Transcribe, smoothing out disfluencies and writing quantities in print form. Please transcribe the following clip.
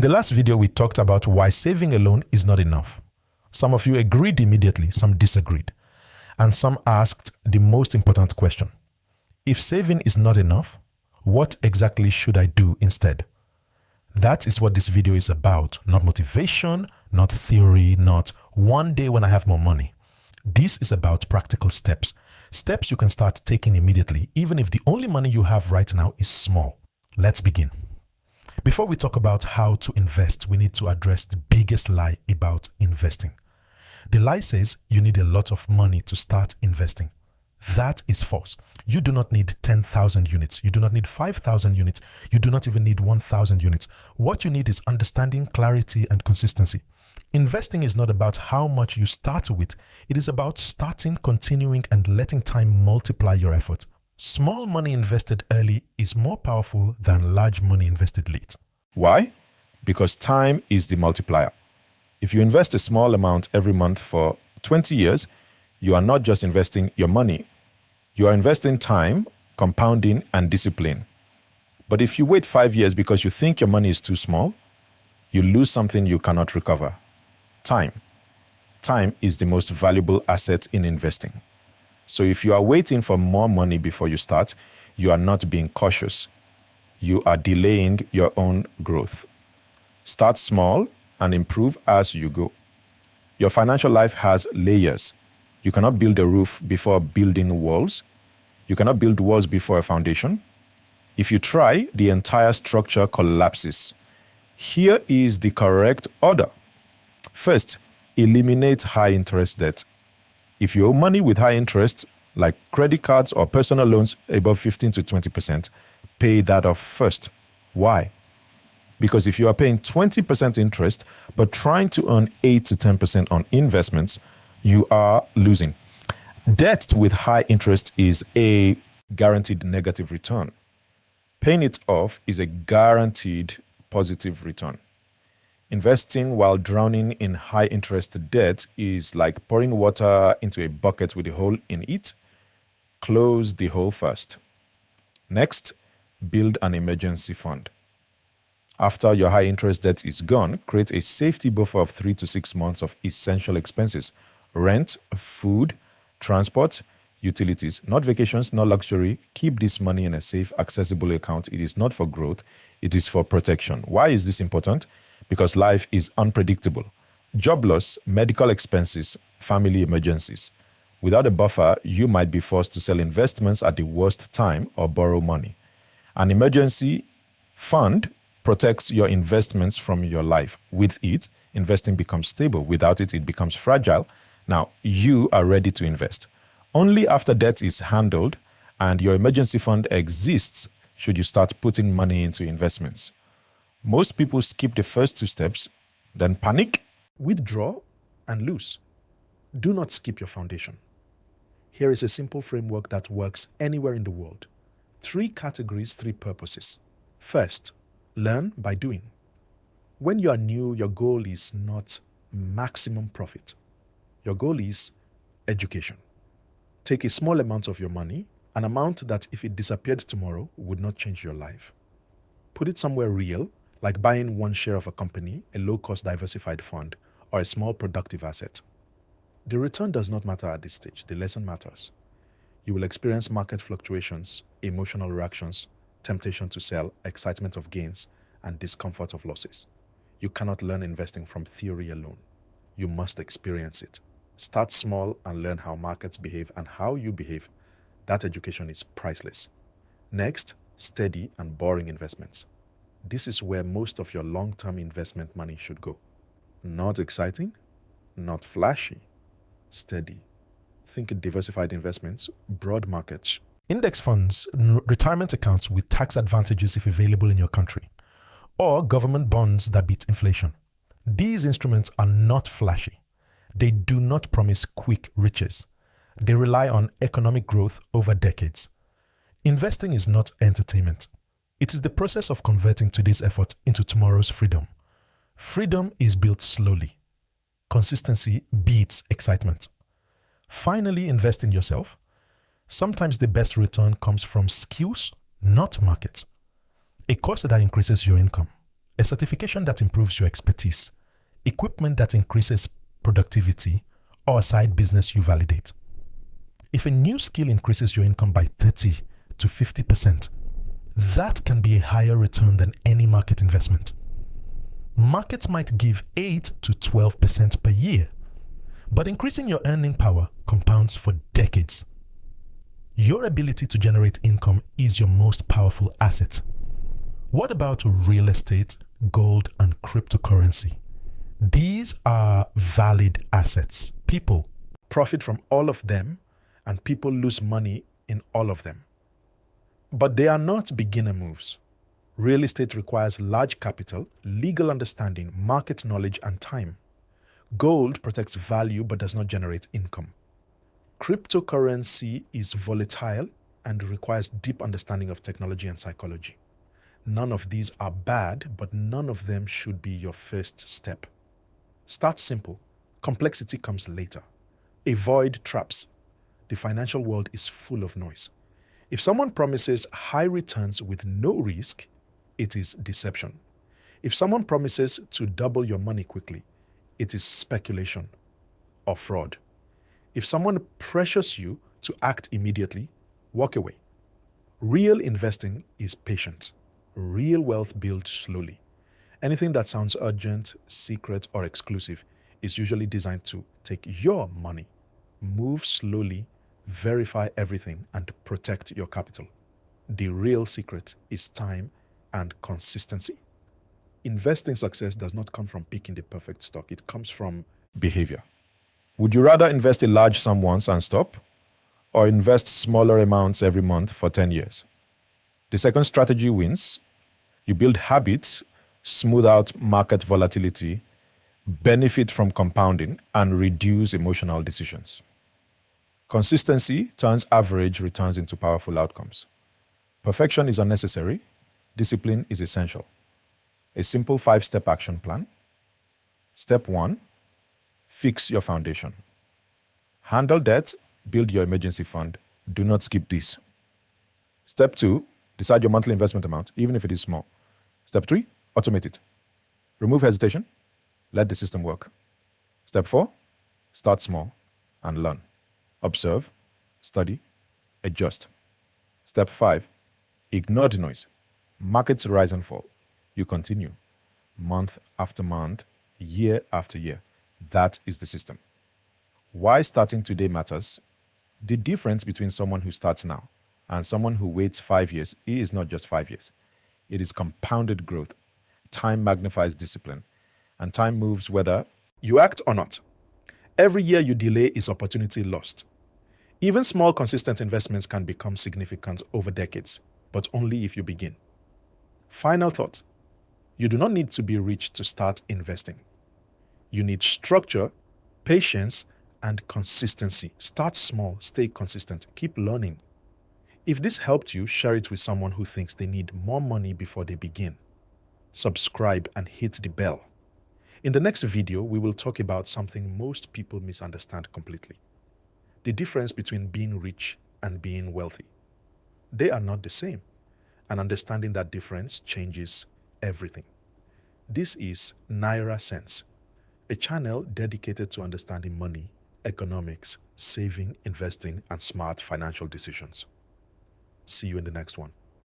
In the last video, we talked about why saving alone is not enough. Some of you agreed immediately, some disagreed, and some asked the most important question. If saving is not enough, what exactly should I do instead? That is what this video is about, not motivation, not theory, not one day when I have more money. This is about practical steps. Steps you can start taking immediately, even if the only money you have right now is small. Let's begin. Before we talk about how to invest, we need to address the biggest lie about investing. The lie says you need a lot of money to start investing. That is false. You do not need 10,000 units. You do not need 5,000 units. You do not even need 1,000 units. What you need is understanding, clarity, and consistency. Investing is not about how much you start with. It is about starting, continuing, and letting time multiply your effort. Small money invested early is more powerful than large money invested late. Why? Because time is the multiplier. If you invest a small amount every month for 20 years, you are not just investing your money. You are investing time, compounding, and discipline. But if you wait 5 years because you think your money is too small, you lose something you cannot recover. Time. Time is the most valuable asset in investing. So if you are waiting for more money before you start, you are not being cautious. You are delaying your own growth. Start small and improve as you go. Your financial life has layers. You cannot build a roof before building walls. You cannot build walls before a foundation. If you try, the entire structure collapses. Here is the correct order. First, eliminate high interest debt. If you owe money with high interest, like credit cards or personal loans above 15 to 20%, pay that off first. Why? Because if you are paying 20% interest, but trying to earn 8 to 10% on investments, you are losing. Debt with high interest is a guaranteed negative return. Paying it off is a guaranteed positive return. Investing while drowning in high interest debt is like pouring water into a bucket with a hole in it. Close the hole first. Next, build an emergency fund. After your high interest debt is gone, create a safety buffer of 3 to 6 months of essential expenses. Rent, food, transport, utilities, not vacations, not luxury. Keep this money in a safe, accessible account. It is not for growth, it is for protection. Why is this important? Because life is unpredictable. Job loss, medical expenses, family emergencies. Without a buffer, you might be forced to sell investments at the worst time or borrow money. An emergency fund protects your investments from your life. With it, investing becomes stable. Without it, it becomes fragile. Now, you are ready to invest. Only after debt is handled and your emergency fund exists should you start putting money into investments. Most people skip the first 2 steps, then panic, Withdraw and lose. Do not skip your foundation. Here is a simple framework that works anywhere in the world. 3 categories, 3 purposes. First, learn by doing. When you are new, your goal is not maximum profit. Your goal is education. Take a small amount of your money, an amount that if it disappeared tomorrow would not change your life. Put it somewhere real, like buying 1 share of a company, a low-cost diversified fund, or a small productive asset. The return does not matter at this stage. The lesson matters. You will experience market fluctuations, emotional reactions, temptation to sell, excitement of gains, and discomfort of losses. You cannot learn investing from theory alone. You must experience it. Start small and learn how markets behave and how you behave. That education is priceless. Next, steady and boring investments. This is where most of your long-term investment money should go. Not exciting, not flashy, steady. Think diversified investments, broad markets. Index funds, retirement accounts with tax advantages if available in your country, or government bonds that beat inflation. These instruments are not flashy. They do not promise quick riches. They rely on economic growth over decades. Investing is not entertainment. It is the process of converting today's effort into tomorrow's freedom. Freedom is built slowly. Consistency beats excitement. Finally, invest in yourself. Sometimes the best return comes from skills, not markets. A course that increases your income. a certification that improves your expertise, equipment that increases productivity, or a side business you validate. If a new skill increases your income by 30 to 50%, that can be a higher return than any market investment. Markets might give 8 to 12% per year, but increasing your earning power compounds for decades. Your ability to generate income is your most powerful asset. What about real estate, gold, and cryptocurrency? These are valid assets. People profit from all of them, and people lose money in all of them. But they are not beginner moves. Real estate requires large capital, legal understanding, market knowledge, and time. Gold protects value but does not generate income. Cryptocurrency is volatile and requires deep understanding of technology and psychology. None of these are bad, but none of them should be your first step. Start simple. Complexity comes later. Avoid traps. The financial world is full of noise. If someone promises high returns with no risk, it is deception. If someone promises to double your money quickly, it is speculation or fraud. If someone pressures you to act immediately, walk away. Real investing is patient. Real wealth built slowly. Anything that sounds urgent, secret, or exclusive is usually designed to take your money. Move slowly, verify everything, and protect your capital. The real secret is time and consistency. Investing success does not come from picking the perfect stock. It comes from Behavior. Would you rather invest a large sum once and stop, or invest smaller amounts every month for 10 years? The second strategy wins. You build habits, smooth out market volatility, benefit from compounding, and reduce emotional decisions. Consistency turns average returns into powerful outcomes. Perfection is unnecessary. Discipline is essential. A simple 5-step action plan. Step 1, fix your foundation. Handle debt, build your emergency fund. Do not skip this. Step 2, decide your monthly investment amount, even if it is small. Step 3, automate it. Remove hesitation. Let the system work. Step 4, start small and learn. Observe, study, adjust. Step 5, ignore the noise. Markets rise and fall. You continue, month after month, year after year. That is the system. Why starting today matters? The difference between someone who starts now and someone who waits 5 years is not just 5 years. It is compounded growth. Time magnifies discipline, and time moves whether you act or not. Every year you delay is opportunity lost. Even small, consistent investments can become significant over decades, but only if you begin. Final thought. You do not need to be rich to start investing. You need structure, patience, and consistency. Start small, stay consistent, keep learning. If this helped you, share it with someone who thinks they need more money before they begin. Subscribe and hit the bell. In the next video, we will talk about something most people misunderstand completely. The difference between being rich and being wealthy. They are not the same, and understanding that difference changes everything. This is Naira Sense, a channel dedicated to understanding money, economics, saving, investing, and smart financial decisions. See you in the next one.